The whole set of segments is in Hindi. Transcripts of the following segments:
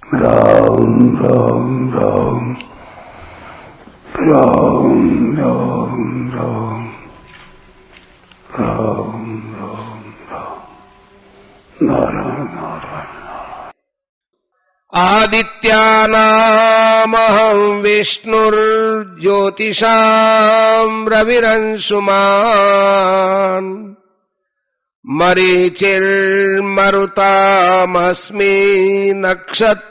राम राम राम राम राम राम राम राम राम नारायण नारायण। आदित्यानामहं विष्णुर्ज्योतिषां रविरंशुमान् मरीचिर्मरुतामस्मि नक्षत्राणामहं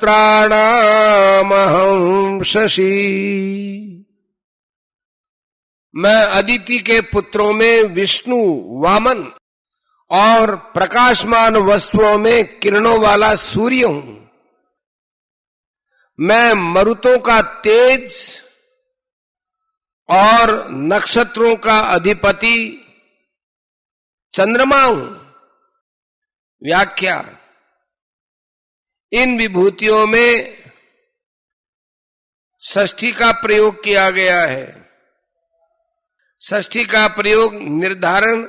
शशि। मैं अदिति के पुत्रों में विष्णु वामन और प्रकाशमान वस्तुओं में किरणों वाला सूर्य हूं। मैं मरुतों का तेज और नक्षत्रों का अधिपति चंद्रमा हूं। व्याख्या। इन विभूतियों में षष्ठी का प्रयोग किया गया है। षष्ठी का प्रयोग निर्धारण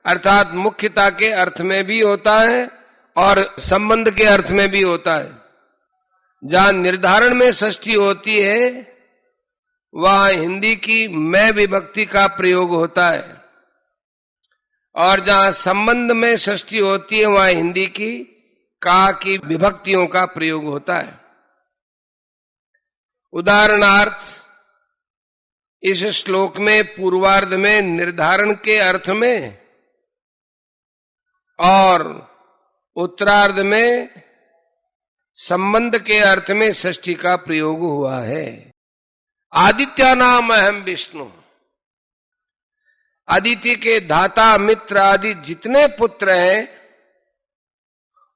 अर्थात मुख्यता के अर्थ में भी होता है और संबंध के अर्थ में भी होता है। जहां निर्धारण में षष्ठी होती है वहां हिंदी की मैं विभक्ति का प्रयोग होता है, और जहां संबंध में षष्ठी होती है वहां हिंदी की का की विभक्तियों का प्रयोग होता है। उदाहरणार्थ, इस श्लोक में पूर्वार्ध में निर्धारण के अर्थ में और उत्तरार्ध में संबंध के अर्थ में षष्ठी का प्रयोग हुआ है। आदित्यानाम अहम विष्णु। अदिति के धाता मित्र आदि जितने पुत्र हैं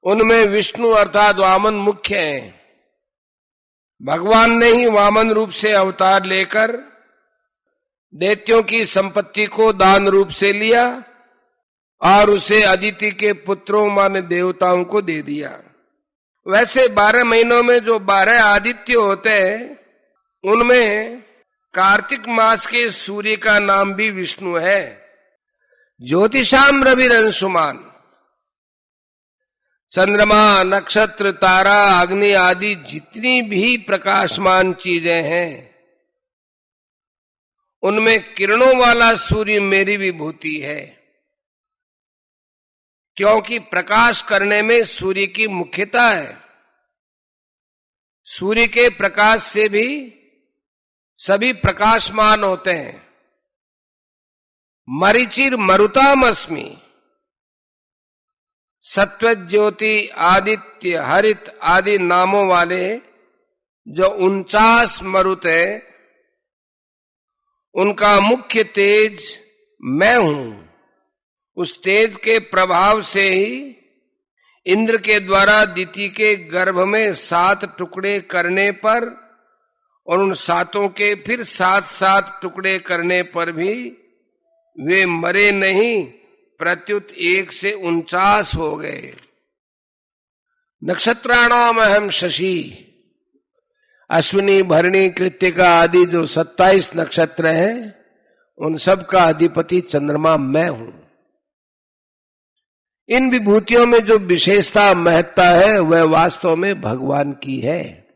उनमें विष्णु अर्थात वामन मुख्य हैं। भगवान ने ही वामन रूप से अवतार लेकर दैत्यों की संपत्ति को दान रूप से लिया और उसे अदिति के पुत्रों माने देवताओं को दे दिया। वैसे 12 महीनों में जो 12 आदित्य होते हैं उनमें कार्तिक मास के सूर्य का नाम भी विष्णु है। ज्योतिषाम रविरंशुमान। चंद्रमा, नक्षत्र, तारा, अग्नि आदि जितनी भी प्रकाशमान चीजें हैं उनमें किरणों वाला सूर्य मेरी विभूति है, क्योंकि प्रकाश करने में सूर्य की मुख्यता है। सूर्य के प्रकाश से भी सभी प्रकाशमान होते हैं। मरीचिर मरुतामस्मि। सत्व, ज्योति, आदित्य, हरित आदि नामों वाले जो 49 मरुत है उनका मुख्य तेज मैं हूं। उस तेज के प्रभाव से ही इंद्र के द्वारा दिति के गर्भ में 7 टुकड़े करने पर और उन 7 के फिर 7 टुकड़े करने पर भी वे मरे नहीं, प्रत्युत 1 से 49 हो गए। नक्षत्राणाम अहम शशि। अश्विनी, भरणी, कृत्तिका आदि जो 27 नक्षत्र हैं उन सब का अधिपति चंद्रमा मैं हूं। इन विभूतियों में जो विशेषता महत्ता है वह वास्तव में भगवान की है।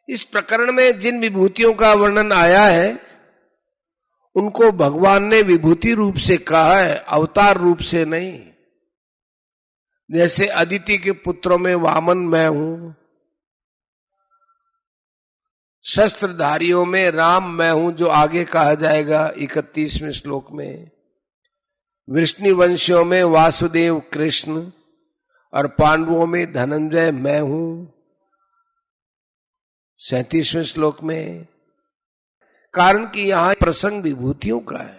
इस प्रकरण में जिन विभूतियों का वर्णन आया है उनको भगवान ने विभूति रूप से कहा है, अवतार रूप से नहीं। जैसे अदिति के पुत्रों में वामन मैं हूं, शस्त्रधारियों में राम मैं हूं जो आगे कहा जाएगा 31वें श्लोक में। वृष्णिवंशियों में वासुदेव कृष्ण और पांडवों में धनंजय मैं हूं 37वें श्लोक में। कारण कि यहां प्रसंग विभूतियों का है।